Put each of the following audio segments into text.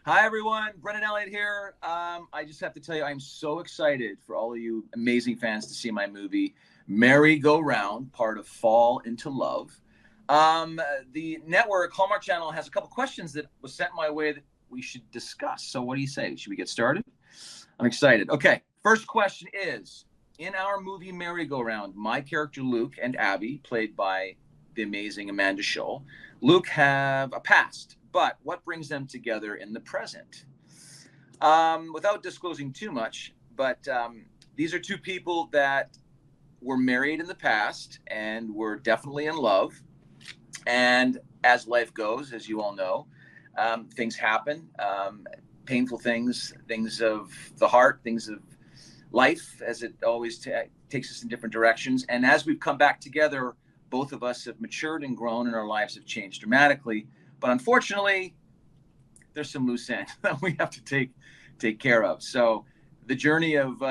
Hi, everyone. Brennan Elliott here. I just have to tell you, I'm so excited for all of you amazing fans to see my movie, Merry Go Round, part of Fall into Love. The network, Hallmark Channel, has a couple questions that was sent my way that we should discuss. So, what do you say? Should we get started? I'm excited. Okay, first question is, in our movie Merry Go Round, my character Luke and Abby, played by the amazing Amanda Scholl, Luke have a past, but what brings them together in the present? Without disclosing too much, but these are two people that were married in the past and were definitely in love. And as life goes, as you all know, things happen, painful things, things of the heart, things of life, as it always takes us in different directions. And as we've come back together, both of us have matured and grown, and our lives have changed dramatically. But unfortunately, there's some loose ends that we have to take care of. So the journey of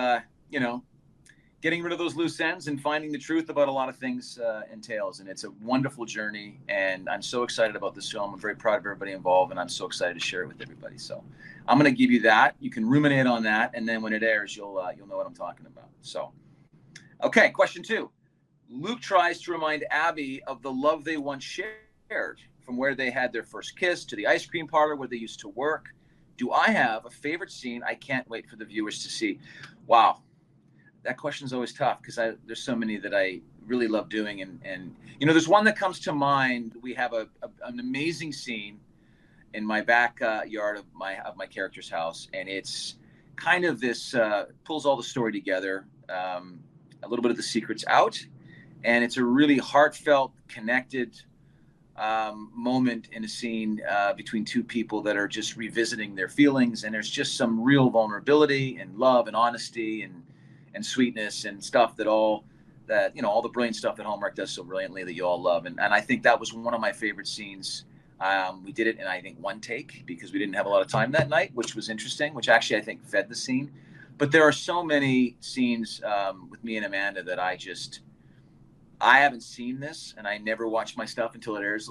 getting rid of those loose ends and finding the truth about a lot of things entails, and it's a wonderful journey. And I'm so excited about this film. I'm very proud of everybody involved, and I'm so excited to share it with everybody. So I'm going to give you that. You can ruminate on that, and then when it airs, you'll know what I'm talking about. So, okay, question 2. Luke tries to remind Abby of the love they once shared, from where they had their first kiss to the ice cream parlor where they used to work. Do I have a favorite scene I can't wait for the viewers to see? Wow, that question is always tough because there's so many that I really love doing, and there's one that comes to mind. We have an amazing scene in my backyard of my character's house, and it's kind of this pulls all the story together, a little bit of the secrets out, and it's a really heartfelt, connected moment in a scene between two people that are just revisiting their feelings, and there's just some real vulnerability and love and honesty and sweetness and stuff all the brilliant stuff that Hallmark does so brilliantly that you all love. And I think that was one of my favorite scenes. We did it in, I think, one take because we didn't have a lot of time that night, which was interesting, which actually I think fed the scene. But there are so many scenes with me and Amanda that I haven't seen this, and I never watch my stuff until it airs,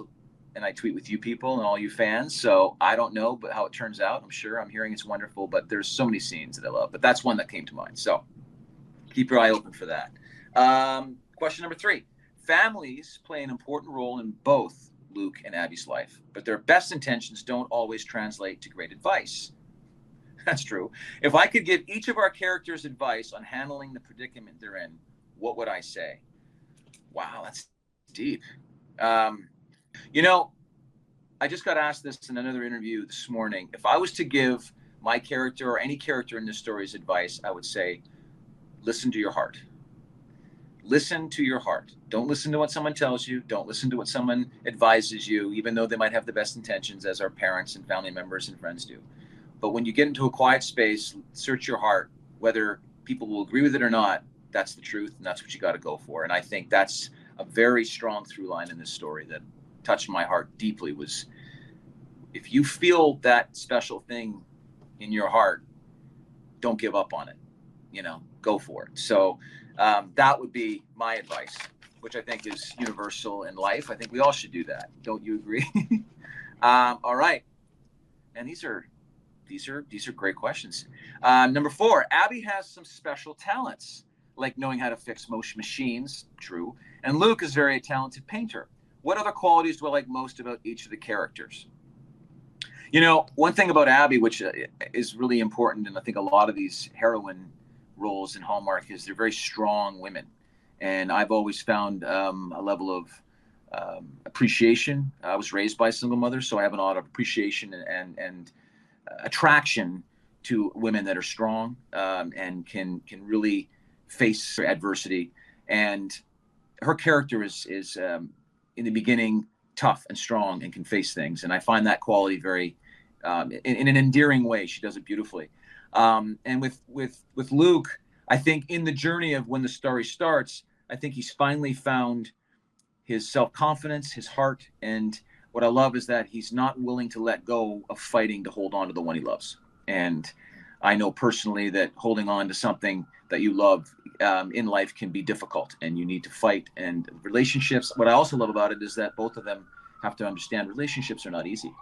and I tweet with you people and all you fans. So I don't know but how it turns out. I'm hearing it's wonderful, but there's so many scenes that I love. But that's one that came to mind. So keep your eye open for that. Question number 3. Families play an important role in both Luke and Abby's life, but their best intentions don't always translate to great advice. That's true. If I could give each of our characters advice on handling the predicament they're in, what would I say? Wow, that's deep. I just got asked this in another interview this morning. If I was to give my character or any character in this story's advice, I would say, listen to your heart. Listen to your heart. Don't listen to what someone tells you. Don't listen to what someone advises you, even though they might have the best intentions, as our parents and family members and friends do. But when you get into a quiet space, search your heart, whether people will agree with it or not. That's the truth, and that's what you got to go for. And I think that's a very strong through line in this story that touched my heart deeply. Was if you feel that special thing in your heart, don't give up on it. Go for it. So that would be my advice, which I think is universal in life. I think we all should do that. Don't you agree? All right. And these are great questions. Number 4, Abby has some special talents, like knowing how to fix motion machines, true. And Luke is a very talented painter. What other qualities do I like most about each of the characters? One thing about Abby, which is really important, and I think a lot of these heroine roles in Hallmark, is they're very strong women. And I've always found a level of appreciation. I was raised by a single mother, so I have a lot of appreciation and attraction to women that are strong and can really face adversity. And her character is in the beginning tough and strong and can face things, and I find that quality very in an endearing way. She does it beautifully. And with Luke, I think in the journey of when the story starts, I think he's finally found his self-confidence, his heart, and what I love is that he's not willing to let go of fighting to hold on to the one he loves. And I know personally that holding on to something that you love in life can be difficult, and you need to fight. And relationships, what I also love about it is that both of them have to understand relationships are not easy.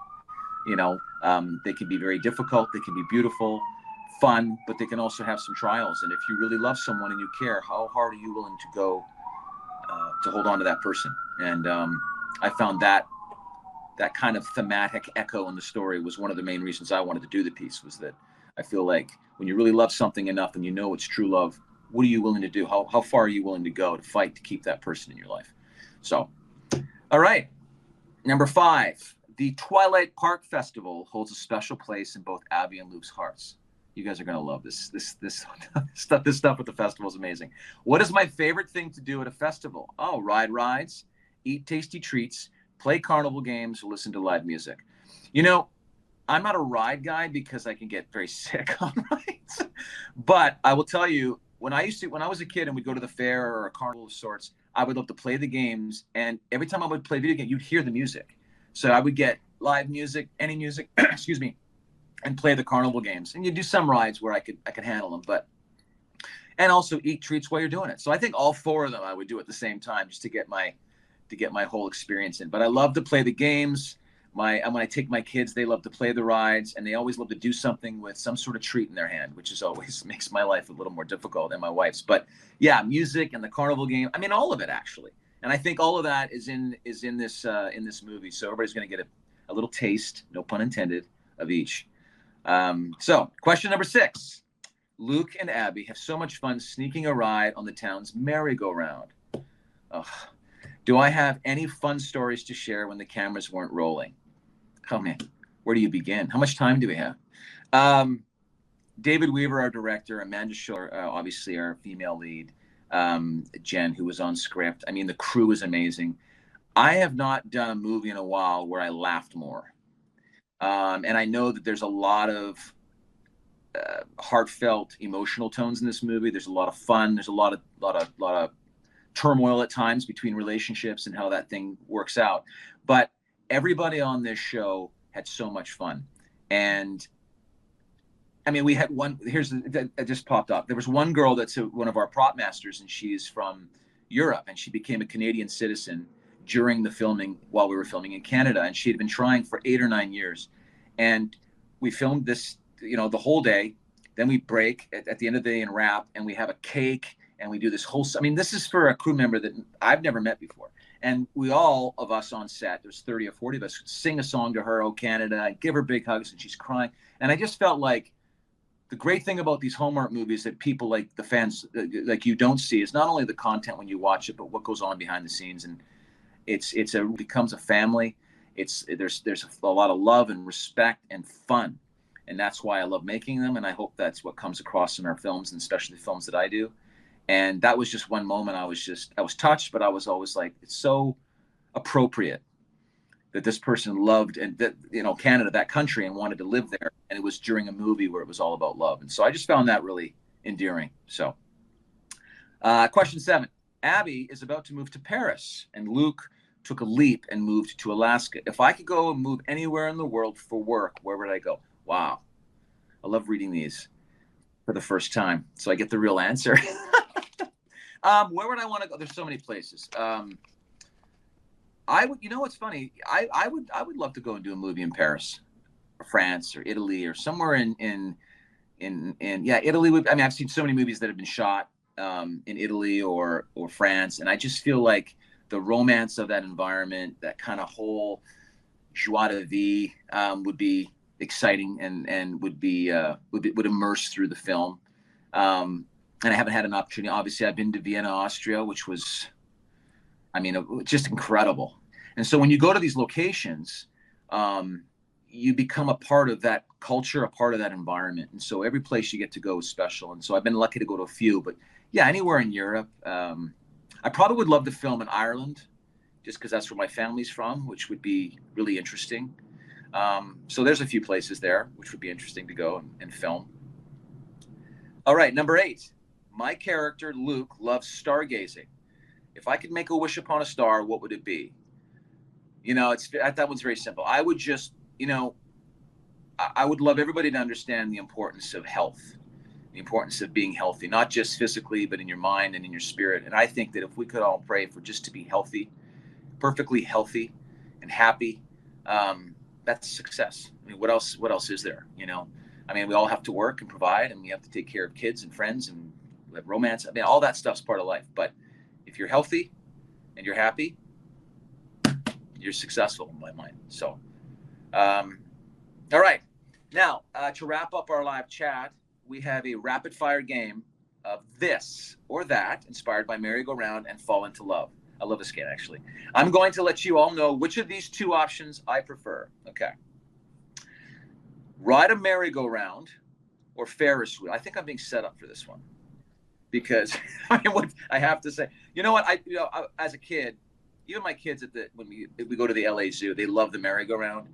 They can be very difficult. They can be beautiful, fun, but they can also have some trials. And if you really love someone and you care, how hard are you willing to go to hold on to that person? And I found that kind of thematic echo in the story was one of the main reasons I wanted to do the piece, was that I feel like when you really love something enough and you know it's true love, what are you willing to do? How far are you willing to go to fight to keep that person in your life? So, all right. Number 5, the Twilight Park Festival holds a special place in both Abby and Luke's hearts. You guys are going to love this. This stuff at the festival is amazing. What is my favorite thing to do at a festival? Oh, ride rides, eat tasty treats, play carnival games, or listen to live music. I'm not a ride guy because I can get very sick on rides. But I will tell you, when I was a kid and we'd go to the fair or a carnival of sorts, I would love to play the games. And every time I would play video game, you'd hear the music. So I would get live music, any music, excuse me, and play the carnival games. And you do some rides where I could handle them, and also eat treats while you're doing it. So I think all 4 of them I would do at the same time just to get my whole experience in. But I love to play the games. When I take my kids, they love to play the rides, and they always love to do something with some sort of treat in their hand, which is always makes my life a little more difficult than my wife's. But yeah, music and the carnival game, I mean, all of it actually. And I think all of that is in this movie. So everybody's going to get a little taste, no pun intended, of each. So question number 6, Luke and Abby have so much fun sneaking a ride on the town's merry-go-round. Do I have any fun stories to share when the cameras weren't rolling? Oh man, where do you begin? How much time do we have? David Weaver, our director, Amanda Shore, obviously our female lead, Jen, who was on script. I mean, the crew is amazing. I have not done a movie in a while where I laughed more. And I know that there's a lot of heartfelt, emotional tones in this movie. There's a lot of fun. There's a lot of turmoil at times between relationships and how that thing works out. But everybody on this show had so much fun. And I mean, we had it just popped up. There was one girl that's one of our prop masters, and she's from Europe, and she became a Canadian citizen during the filming while we were filming in Canada. And she had been trying for 8 or 9 years. And we filmed this, the whole day. Then we break at the end of the day and wrap, and we have a cake. And we do this whole, I mean, this is for a crew member that I've never met before. And all of us on set, there's 30 or 40 of us, sing a song to her, "Oh Canada," and give her big hugs, and she's crying. And I just felt like the great thing about these Hallmark movies that people like the fans, like you, don't see is not only the content when you watch it, but what goes on behind the scenes. And it becomes a family. There's a lot of love and respect and fun. And that's why I love making them. And I hope that's what comes across in our films, and especially the films that I do. And that was just one moment. I was touched, but I was always like, it's so appropriate that this person loved and that, Canada, that country, and wanted to live there. And it was during a movie where it was all about love. And so I just found that really endearing. So question 7, Abby is about to move to Paris, and Luke took a leap and moved to Alaska. If I could go and move anywhere in the world for work, where would I go? Wow. I love reading these for the first time, so I get the real answer. Where would I want to go? There's so many places. I would, what's funny? I would love to go and do a movie in Paris, or France, or Italy, or somewhere in Italy. I mean, I've seen so many movies that have been shot in Italy or France, and I just feel like the romance of that environment, that kind of whole joie de vivre, would be exciting and would immerse through the film. And I haven't had an opportunity. Obviously, I've been to Vienna, Austria, which was, just incredible. And so when you go to these locations, you become a part of that culture, a part of that environment. And so every place you get to go is special. And so I've been lucky to go to a few, but yeah, anywhere in Europe. I probably would love to film in Ireland, just because that's where my family's from, which would be really interesting. So there's a few places there, which would be interesting to go and film. All right, number 8. My character, Luke, loves stargazing. If I could make a wish upon a star, what would it be? That one's very simple. I would just, I would love everybody to understand the importance of health, the importance of being healthy, not just physically, but in your mind and in your spirit. And I think that if we could all pray for just to be healthy, perfectly healthy and happy, that's success. I mean, what else is there? You know, I mean, we all have to work and provide, and we have to take care of kids and friends and romance. I mean, all that stuff's part of life. But if you're healthy and you're happy, you're successful in my mind. So, all right. Now, to wrap up our live chat, we have a rapid fire game of this or that, inspired by Merry-Go-Round and Fall into Love. I love this game, actually. I'm going to let you all know which of these two options I prefer. Okay. Ride a merry-go-round or Ferris wheel. I think I'm being set up for this one because I mean, what I have to say, you know what? As a kid, even my kids when we go to the LA Zoo, they love the merry-go-round.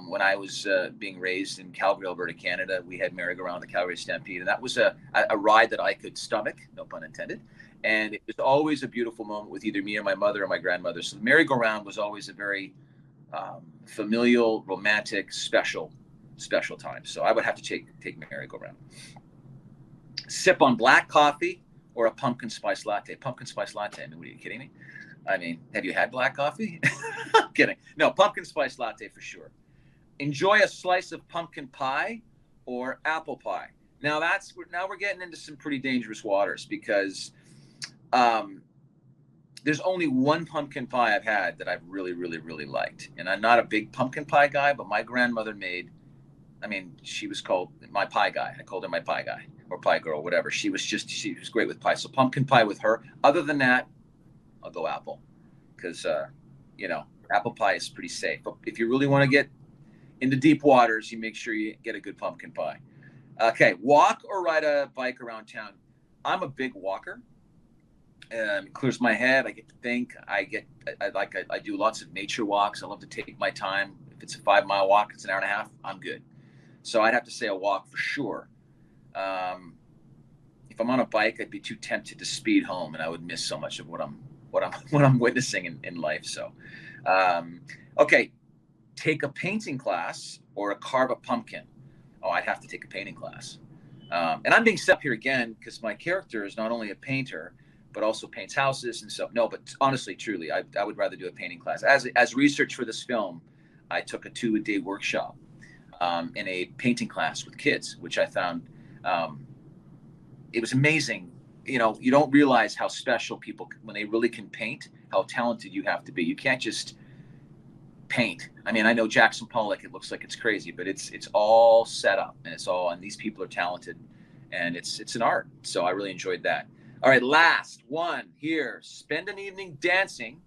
When I was being raised in Calgary, Alberta, Canada, we had merry-go-round, the Calgary Stampede, and that was a ride that I could stomach, no pun intended. And it was always a beautiful moment with either me or my mother or my grandmother. So the merry-go-round was always a very familial, romantic, special time. So I would have to take merry-go-round. Sip on black coffee or a pumpkin spice latte. Pumpkin spice latte. I mean, what, are you kidding me? I mean, have you had black coffee? I'm kidding. No, pumpkin spice latte for sure. Enjoy a slice of pumpkin pie or apple pie. Now we're getting into some pretty dangerous waters because there's only one pumpkin pie I've had that I've really, really, really liked. And I'm not a big pumpkin pie guy, but my grandmother made, I mean, she was called my pie guy. I called her my pie guy or pie girl, whatever. She was great with pie. So pumpkin pie with her. Other than that, I'll go apple because, apple pie is pretty safe. But if you really want to get into deep waters, you make sure you get a good pumpkin pie. Okay, walk or ride a bike around town. I'm a big walker. It clears my head. I get to think. I do lots of nature walks. I love to take my time. If it's a 5-mile walk, it's an hour and a half, I'm good. So I'd have to say a walk for sure. If I'm on a bike, I'd be too tempted to speed home, and I would miss so much of what I'm witnessing in life. So, okay, take a painting class or carve a pumpkin. Oh, I'd have to take a painting class. And I'm being set up here again because my character is not only a painter, but also paints houses and stuff. No, but honestly, truly, I would rather do a painting class. As research for this film, I took a 2-day workshop in a painting class with kids, which I found it was amazing. You know, you don't realize how special people, when they really can paint, how talented you have to be. You can't just paint. I mean, I know Jackson Pollock, it looks like it's crazy, but it's all set up and these people are talented and it's an art. So I really enjoyed that. All right, last one here. Spend an evening dancing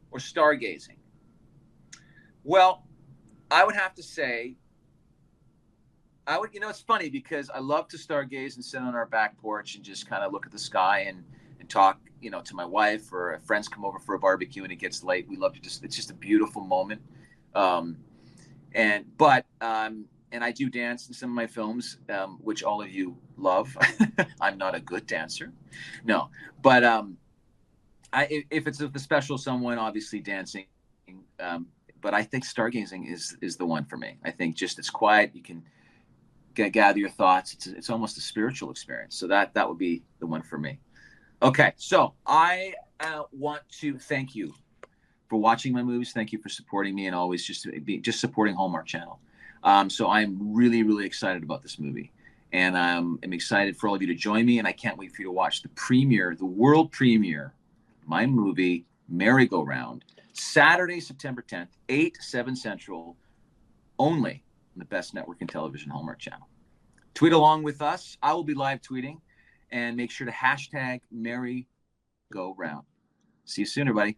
or stargazing. Well, I would have to say, it's funny because I love to stargaze and sit on our back porch and just kind of look at the sky and talk, to my wife, or if friends come over for a barbecue and it gets late. We love to it's just a beautiful moment. And I do dance in some of my films, which all of you love. I'm not a good dancer. No, but if it's with a special someone, obviously dancing. But I think stargazing is the one for me. I think just it's quiet. You can gather your thoughts. It's almost a spiritual experience. So that would be the one for me. Okay, so I want to thank you for watching my movies. Thank you for supporting me and always just supporting Hallmark Channel. So I'm really, really excited about this movie. And I'm excited for all of you to join me. And I can't wait for you to watch the world premiere, my movie, Merry-Go-Round, Saturday, September 10th, 7 Central, only on the best network in television, Hallmark Channel. Tweet along with us. I will be live tweeting. And make sure to hashtag Merry-Go-Round. See you soon, everybody.